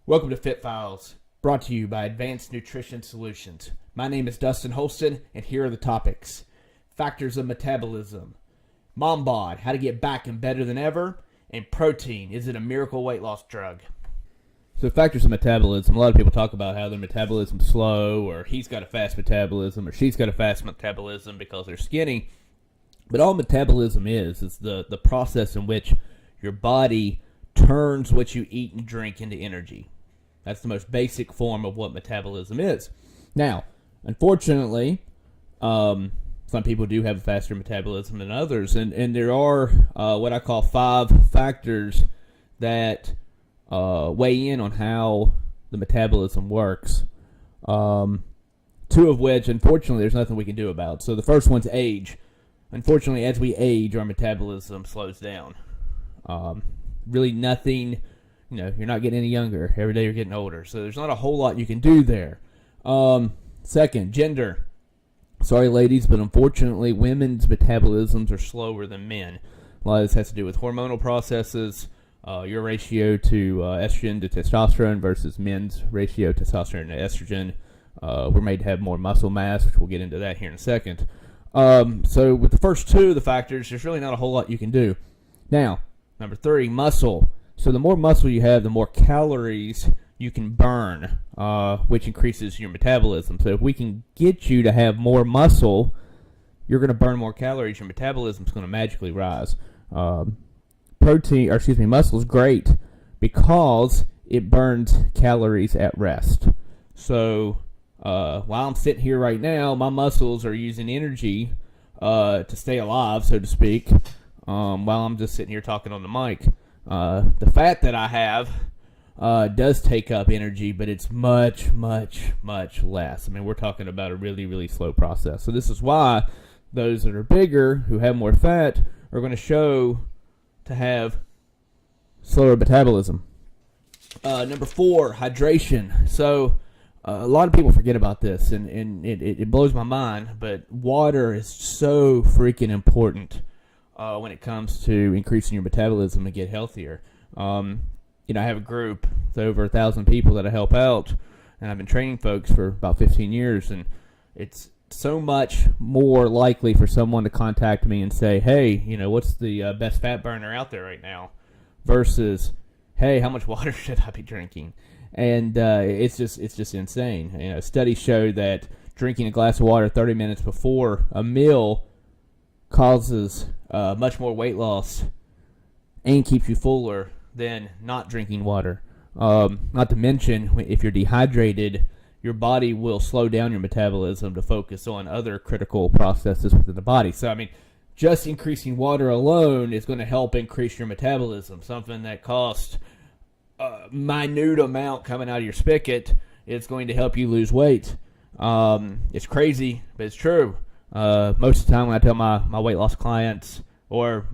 Welcome to Fit Files, brought to you by Advanced Nutrition Solutions. My name is Dustin Holston, and here are the topics. Factors of metabolism. Mombod, how to get back and better than ever. And protein, is it a miracle weight loss drug? So factors of metabolism, a lot of people talk about how their metabolism's slow, or he's got a fast metabolism, or she's got a fast metabolism because they're skinny. But all metabolism is the process in which your body turns what you eat and drink into energy. That's the most basic form of what metabolism is. Now, unfortunately, some people do have a faster metabolism than others, and there are what I call 5 factors that weigh in on how the metabolism works. 2 of which, unfortunately, there's nothing we can do about. So the first one's age. Unfortunately, as we age, our metabolism slows down. Really nothing, you're not getting any younger. Every day you're getting older. So there's not a whole lot you can do there. Second, gender. Sorry, ladies, but unfortunately, women's metabolisms are slower than men. A lot of this has to do with hormonal processes, your ratio to estrogen to testosterone versus men's ratio testosterone to estrogen. We're made to have more muscle mass, which we'll get into that here in a second. So with the first 2 of the factors, there's really not a whole lot you can do. Now, number 3, muscle. So the more muscle you have, the more calories you can burn, which increases your metabolism. So if we can get you to have more muscle, you're going to burn more calories. Your metabolism is going to magically rise. Muscle is great because it burns calories at rest. So while I'm sitting here right now, my muscles are using energy to stay alive, so to speak, while I'm just sitting here talking on the mic. The fat that I have does take up energy, but it's much, much, much less. I mean, we're talking about a really, really slow process. So this is why those that are bigger, who have more fat, are going to show to have slower metabolism. Number 4, hydration. So a lot of people forget about this, and it blows my mind, but water is so freaking important when it comes to increasing your metabolism and get healthier. I have a group with over 1,000 people that I help out, and I've been training folks for about 15 years, and it's so much more likely for someone to contact me and say, hey, what's the best fat burner out there right now, versus, hey, how much water should I be drinking? And it's just insane. Studies show that drinking a glass of water 30 minutes before a meal causes much more weight loss and keeps you fuller than not drinking water. Not to mention, if you're dehydrated, your body will slow down your metabolism to focus on other critical processes within the body. So, just increasing water alone is going to help increase your metabolism. Something that costs a minute amount coming out of your spigot is going to help you lose weight. It's crazy, but it's true. Most of the time when I tell my weight loss clients, or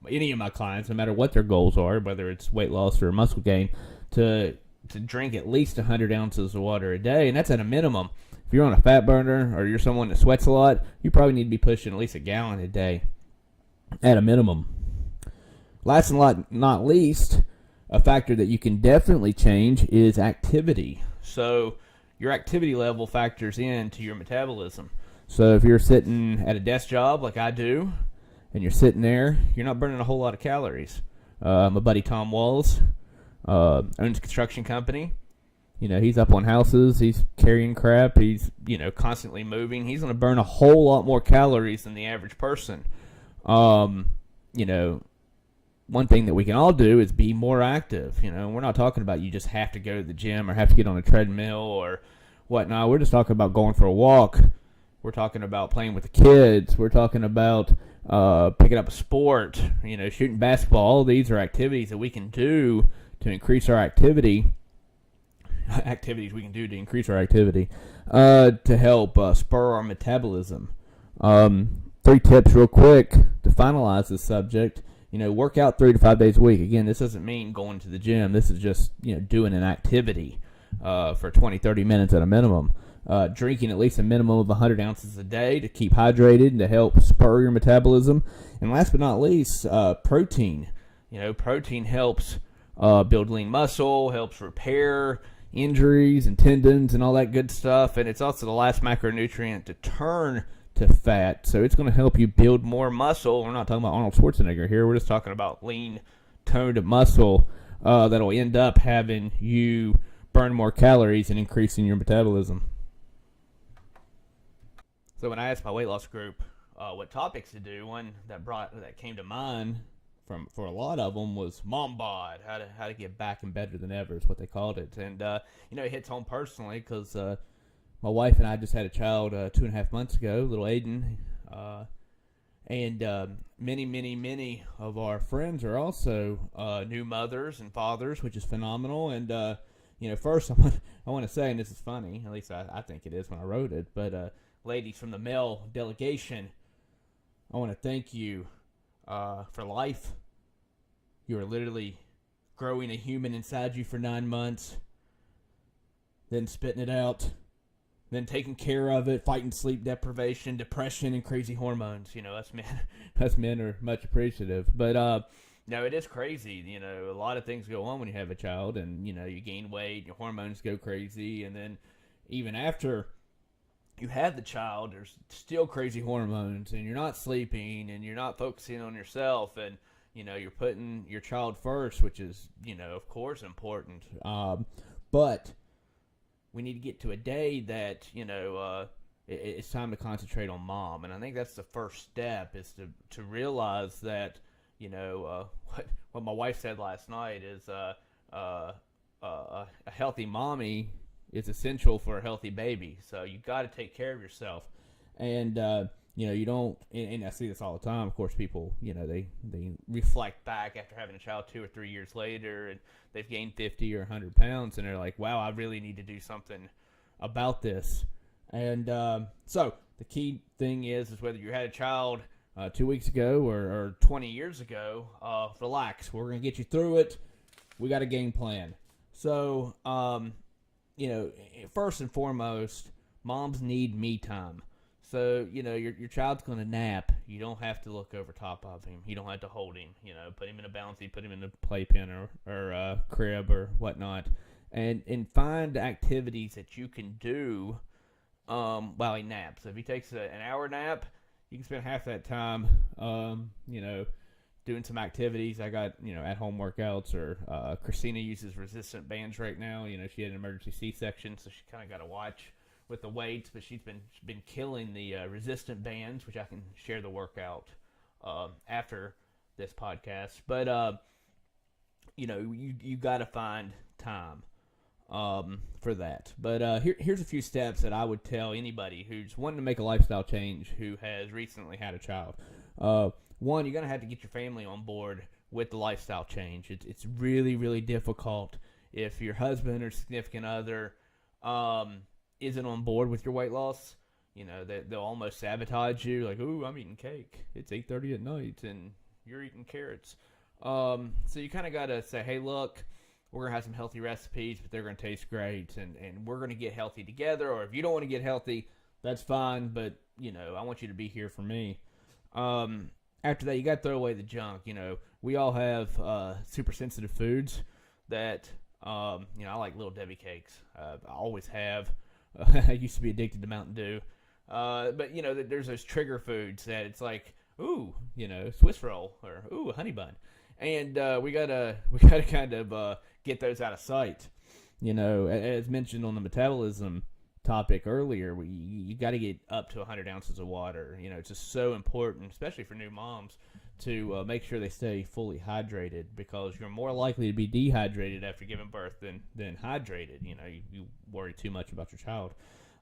any of my clients, no matter what their goals are, whether it's weight loss or muscle gain, to drink at least 100 ounces of water a day, and that's at a minimum. If you're on a fat burner or you're someone that sweats a lot, you probably need to be pushing at least a gallon a day at a minimum. Last and not least, a factor that you can definitely change is activity. So your activity level factors into your metabolism. So if you're sitting at a desk job like I do, and you're sitting there, you're not burning a whole lot of calories. My buddy Tom Walls owns a construction company. He's up on houses, he's carrying crap, he's, constantly moving. He's going to burn a whole lot more calories than the average person. One thing that we can all do is be more active. We're not talking about you just have to go to the gym or have to get on a treadmill or whatnot. We're just talking about going for a walk. We're talking about playing with the kids. We're talking about picking up a sport, shooting basketball. All these are activities that we can do to increase our activity. Activities we can do to increase our activity to help spur our metabolism. 3 tips real quick to finalize this subject. Work out 3 to 5 days a week. Again, this doesn't mean going to the gym. This is just, doing an activity for 20, 30 minutes at a minimum. Drinking at least a minimum of 100 ounces a day to keep hydrated and to help spur your metabolism. And last but not least, protein. Protein helps build lean muscle, helps repair injuries and tendons and all that good stuff. And it's also the last macronutrient to turn to fat. So it's going to help you build more muscle. We're not talking about Arnold Schwarzenegger here. We're just talking about lean, toned muscle that'll end up having you burn more calories and increasing your metabolism. So when I asked my weight loss group what topics to do, one that came to mind for a lot of them was Mombod, how to get back and better than ever is what they called it. And it hits home personally because my wife and I just had a child 2.5 months ago, little Aiden, and many of our friends are also new mothers and fathers, which is phenomenal. And first I want to say, and this is funny, at least I think it is when I wrote it, but ladies from the male delegation, I want to thank you for life. You are literally growing a human inside you for 9 months, then spitting it out, then taking care of it, fighting sleep deprivation, depression, and crazy hormones. Us men are much appreciative. But no, it is crazy. A lot of things go on when you have a child, and you gain weight, your hormones go crazy, and then even after you have the child, there's still crazy hormones, and you're not sleeping, and you're not focusing on yourself, and you're putting your child first, which is of course important. But we need to get to a day that it's time to concentrate on mom, and I think that's the first step, is to realize that what my wife said last night is a healthy mommy is essential for a healthy baby. So you got to take care of yourself, and you don't. And I see this all the time. Of course, people they reflect back after having a child 2 or 3 years later, and they've gained 50 or 100 pounds, and they're like, "Wow, I really need to do something about this." And so the key thing is whether you had a child 2 weeks ago or 20 years ago, relax. We're gonna get you through it. We got a game plan. So first and foremost, moms need me time. So, your child's going to nap. You don't have to look over top of him. You don't have to hold him. Put him in a bouncy, put him in a playpen or crib or whatnot. And find activities that you can do while he naps. So if he takes an hour nap, you can spend half that time, doing some activities. I got, at-home workouts, or Christina uses resistant bands right now. She had an emergency C-section, so she kind of got to watch with the weights, but she's been killing the resistant bands, which I can share the workout after this podcast. But, you got to find time for that. But here's a few steps that I would tell anybody who's wanting to make a lifestyle change who has recently had a child. One, you're going to have to get your family on board with the lifestyle change. It's really, really difficult if your husband or significant other isn't on board with your weight loss. They'll almost sabotage you. Like, ooh, I'm eating cake. It's 8:30 at night, and you're eating carrots. So you kind of got to say, hey, look, we're going to have some healthy recipes, but they're going to taste great, and we're going to get healthy together. Or if you don't want to get healthy, that's fine, but, I want you to be here for me. After that, you got to throw away the junk. We all have super sensitive foods that, I like Little Debbie cakes. I always have. I used to be addicted to Mountain Dew. But, there's those trigger foods that it's like, ooh, Swiss roll, or ooh, a honey bun. And we gotta kind of get those out of sight. As mentioned on the metabolism topic earlier, you got to get up to 100 ounces of water. It's just so important, especially for new moms, to make sure they stay fully hydrated, because you're more likely to be dehydrated after giving birth than hydrated. You worry too much about your child.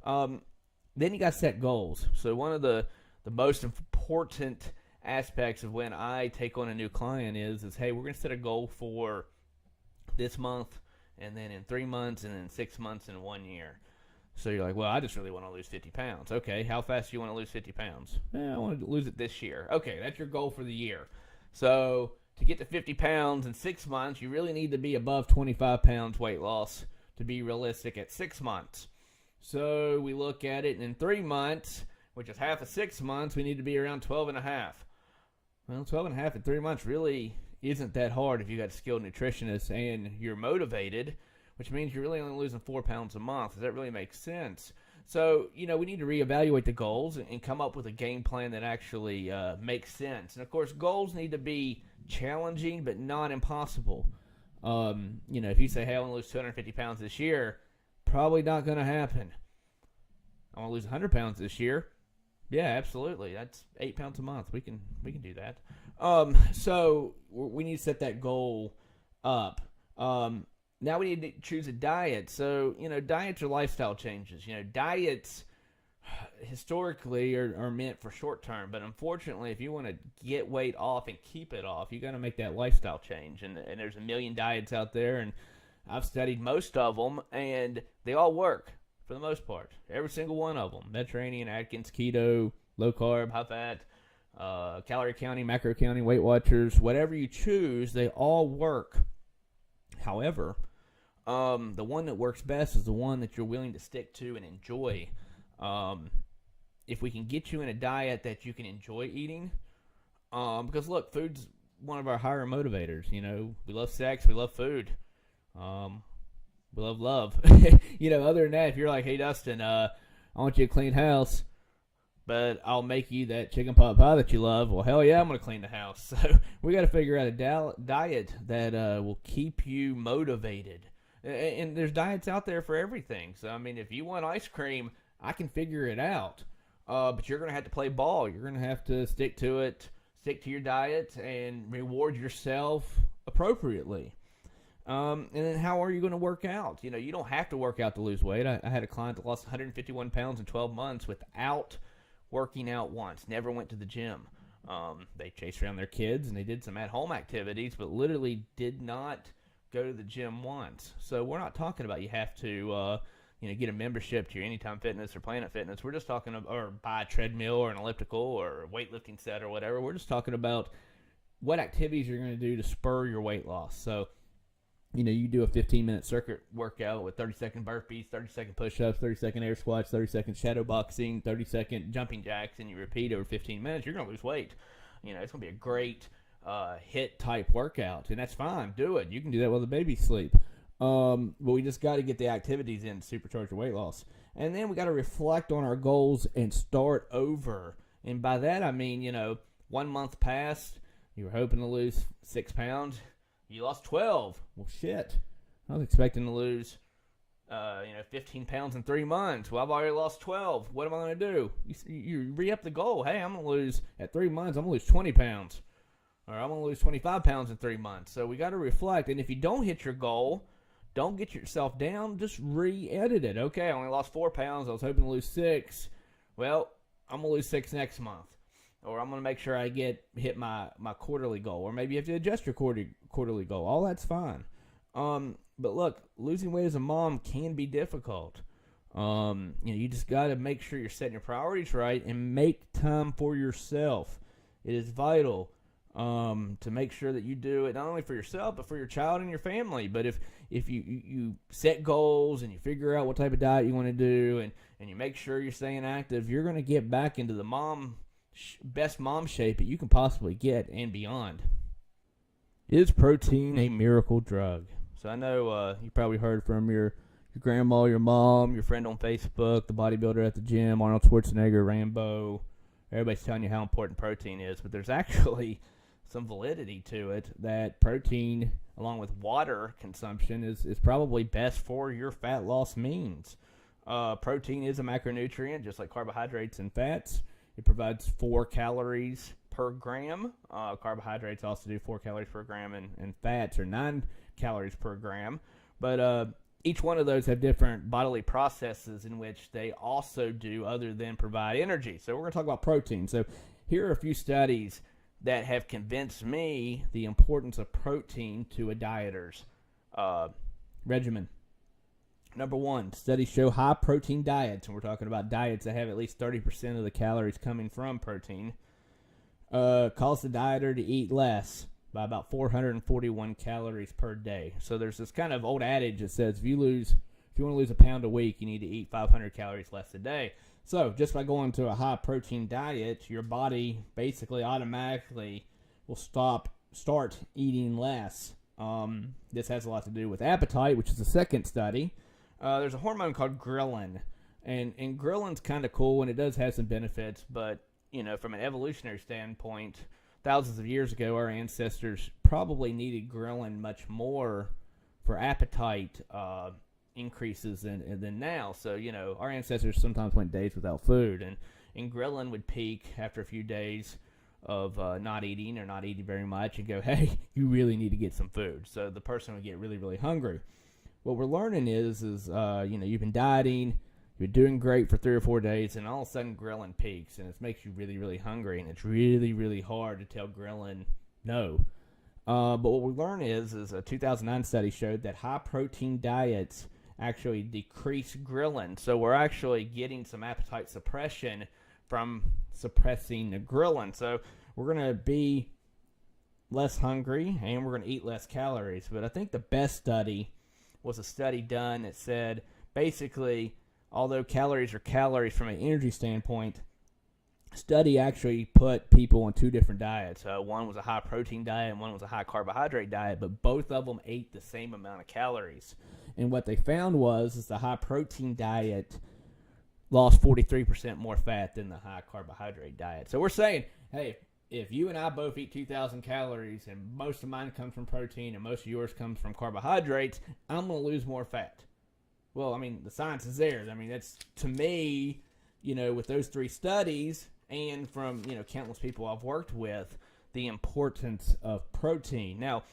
Then you got to set goals. So one of the most important aspects of when I take on a new client is hey, we're going to set a goal for this month, and then in 3 months, and then 6 months, and 1 year. So you're like, well, I just really want to lose 50 pounds. Okay, how fast do you want to lose 50 pounds? I want to lose it this year. Okay, that's your goal for the year. So to get to 50 pounds in 6 months, you really need to be above 25 pounds weight loss to be realistic at 6 months. So we look at it, and in 3 months, which is half of 6 months, we need to be around 12 and a half. Well, 12 and a half in 3 months really isn't that hard if you got a skilled nutritionist and you're motivated, which means you're really only losing 4 pounds a month. Does that really make sense? So, we need to reevaluate the goals and come up with a game plan that actually makes sense. And, of course, goals need to be challenging but not impossible. If you say, hey, I want to lose 250 pounds this year, probably not going to happen. I want to lose 100 pounds this year. Yeah, absolutely. That's 8 pounds a month. We can do that. So we need to set that goal up. Now we need to choose a diet. So, diets are lifestyle changes. Diets historically are meant for short term, but unfortunately, if you want to get weight off and keep it off, you got to make that lifestyle change. And there's a million diets out there, and I've studied most of them, and they all work for the most part. Every single one of them. Mediterranean, Atkins, keto, low carb, high fat, calorie counting, macro counting, Weight Watchers, whatever you choose, they all work. However, the one that works best is the one that you're willing to stick to and enjoy. If we can get you in a diet that you can enjoy eating, because look, food's one of our higher motivators. We love sex, we love food, we love love. Other than that, if you're like, hey Dustin, I want you to clean house, but I'll make you that chicken pot pie that you love. Well, hell yeah, I'm going to clean the house. So we got to figure out a diet that will keep you motivated. And there's diets out there for everything. So, if you want ice cream, I can figure it out. But you're going to have to play ball. You're going to have to stick to it, stick to your diet, and reward yourself appropriately. And then how are you going to work out? You don't have to work out to lose weight. I had a client that lost 151 pounds in 12 months without working out once, never went to the gym. They chased around their kids and they did some at-home activities, but literally did not go to the gym once. So we're not talking about you have to get a membership to your Anytime Fitness or Planet Fitness. We're just talking about, or buy a treadmill or an elliptical or a weightlifting set or whatever. We're just talking about what activities you're going to do to spur your weight loss. So you do a 15-minute circuit workout with 30-second burpees, 30-second push-ups, 30-second air squats, 30-second shadow boxing, 30-second jumping jacks, and you repeat over 15 minutes, you're going to lose weight. It's going to be a great HIIT-type workout, and that's fine. Do it. You can do that while the babies sleep. But we just got to get the activities in to supercharge your weight loss. And then we got to reflect on our goals and start over. And by that, I mean, 1 month passed, you were hoping to lose 6 pounds. You lost 12. Well, shit. I was expecting to lose, 15 pounds in 3 months. Well, I've already lost 12. What am I going to do? You re-up the goal. Hey, I'm going to lose, at 3 months, I'm going to lose 20 pounds. Or I'm going to lose 25 pounds in 3 months. So we got to reflect. And if you don't hit your goal, don't get yourself down. Just re-edit it. Okay, I only lost 4 pounds. I was hoping to lose 6. Well, I'm going to lose 6 next month. Or I'm going to make sure I hit my quarterly goal. Or maybe you have to adjust your quarterly goal. All that's fine. But look, losing weight as a mom can be difficult. You just got to make sure you're setting your priorities right and make time for yourself. It is vital to make sure that you do it not only for yourself, but for your child and your family. But if you set goals and you figure out what type of diet you want to do and you make sure you're staying active, you're going to get back into the best mom shape that you can possibly get and beyond. Is protein a miracle drug? So I know you probably heard from your grandma, your mom, your friend on Facebook, the bodybuilder at the gym, Arnold Schwarzenegger, Rambo. Everybody's telling you how important protein is, but there's actually some validity to it that protein, along with water consumption, is probably best for your fat loss means. Protein is a macronutrient, just like carbohydrates and fats. It provides 4 calories per gram. Carbohydrates also do 4 calories per gram, and fats are 9 calories per gram. But each one of those have different bodily processes in which they also do other than provide energy. So we're going to talk about protein. So here are a few studies that have convinced me the importance of protein to a dieter's regimen. Number 1, studies show high protein diets, and we're talking about diets that have at least 30% of the calories coming from protein, cause the dieter to eat less by about 441 calories per day. So there's this kind of old adage that says if you want to lose a pound a week, you need to eat 500 calories less a day. So just by going to a high protein diet, your body basically automatically will stop start eating less. This has a lot to do with appetite, which is the second study. There's a hormone called ghrelin, and ghrelin's kind of cool, and it does have some benefits, but, from an evolutionary standpoint, thousands of years ago, our ancestors probably needed ghrelin much more for appetite increases than now. So, our ancestors sometimes went days without food, and ghrelin would peak after a fefew days of not eating or not eating very much and go, hey, you really need to get some food. So the person would get really, really hungry. What we're learning is you've been dieting, you're doing great for 3 or 4 days, and all of a sudden ghrelin peaks, and it makes you really, really hungry, and it's really, really hard to tell ghrelin no. But what we learn is a 2009 study showed that high-protein diets actually decrease ghrelin. So we're actually getting some appetite suppression from suppressing the ghrelin. So we're going to be less hungry, and we're going to eat less calories. But I think the best study was a study done that said, basically, although calories are calories from an energy standpoint, study actually put people on 2 different diets. One was a high-protein diet and one was a high-carbohydrate diet, but both of them ate the same amount of calories. And what they found was the high-protein diet lost 43% more fat than the high-carbohydrate diet. So we're saying, hey, if you and I both eat 2,000 calories and most of mine comes from protein and most of yours comes from carbohydrates, I'm going to lose more fat. Well, I mean, the science is there. I mean, that's, to me, with those 3 studies and from, countless people I've worked with, the importance of protein. Now,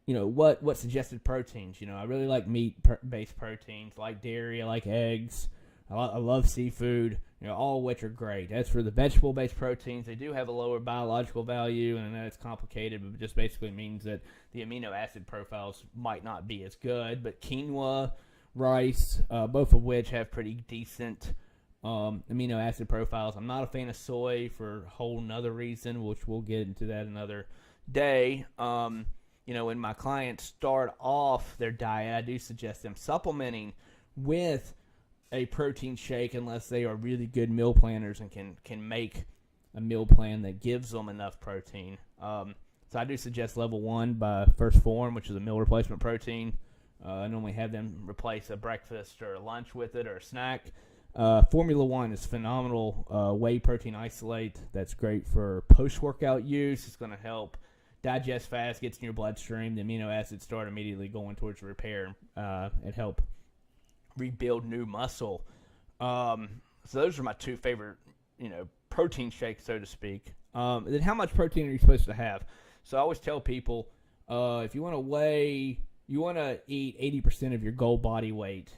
what suggested proteins? I really like meat-based proteins, like dairy, I like eggs. I love seafood, all of which are great. As for the vegetable-based proteins, they do have a lower biological value, and I know it's complicated, but it just basically means that the amino acid profiles might not be as good. But quinoa, rice, both of which have pretty decent amino acid profiles. I'm not a fan of soy for a whole nother reason, which we'll get into that another day. When my clients start off their diet, I do suggest them supplementing with a protein shake unless they are really good meal planners and can make a meal plan that gives them enough protein. So I do suggest Level 1 by Phorm, which is a meal replacement protein. I normally have them replace a breakfast or a lunch with it or a snack. Phormula-1 is phenomenal whey protein isolate that's great for post-workout use. It's going to help digest fast, gets in your bloodstream. The amino acids start immediately going towards repair and help rebuild new muscle. So those are my 2 favorite, protein shakes, so to speak. Then how much protein are you supposed to have? So I always tell people, if you want to weigh, you want to eat 80% of your goal body weight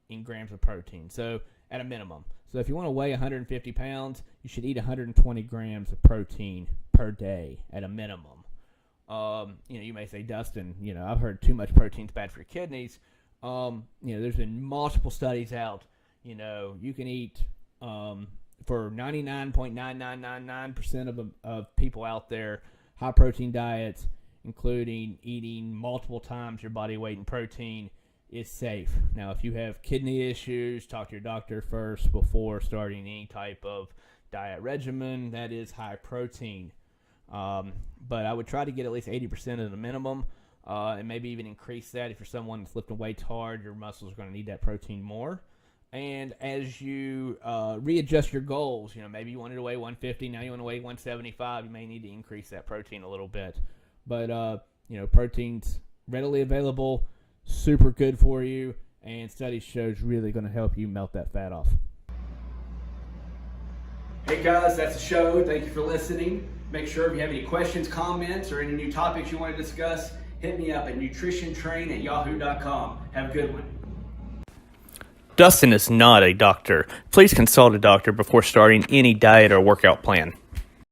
in grams of protein. So at a minimum. So if you want to weigh 150 pounds, you should eat 120 grams of protein per day at a minimum. You may say, Dustin, I've heard too much protein is bad for your kidneys. There's been multiple studies out. You can eat for 99.9999% of people out there, high protein diets, including eating multiple times your body weight in protein, is safe. Now, if you have kidney issues, talk to your doctor first before starting any type of diet regimen that is high protein. But I would try to get at least 80% at a minimum. And maybe even increase that. If you're someone that's lifting weights hard, your muscles are going to need that protein more. And as you readjust your goals, maybe you wanted to weigh 150, now you want to weigh 175, you may need to increase that protein a little bit. But, protein's readily available, super good for you, and studies show it's really going to help you melt that fat off. Hey guys, that's the show. Thank you for listening. Make sure if you have any questions, comments, or any new topics you want to discuss, hit me up at nutritiontrain@yahoo.com. Have a good one. Dustin is not a doctor. Please consult a doctor before starting any diet or workout plan.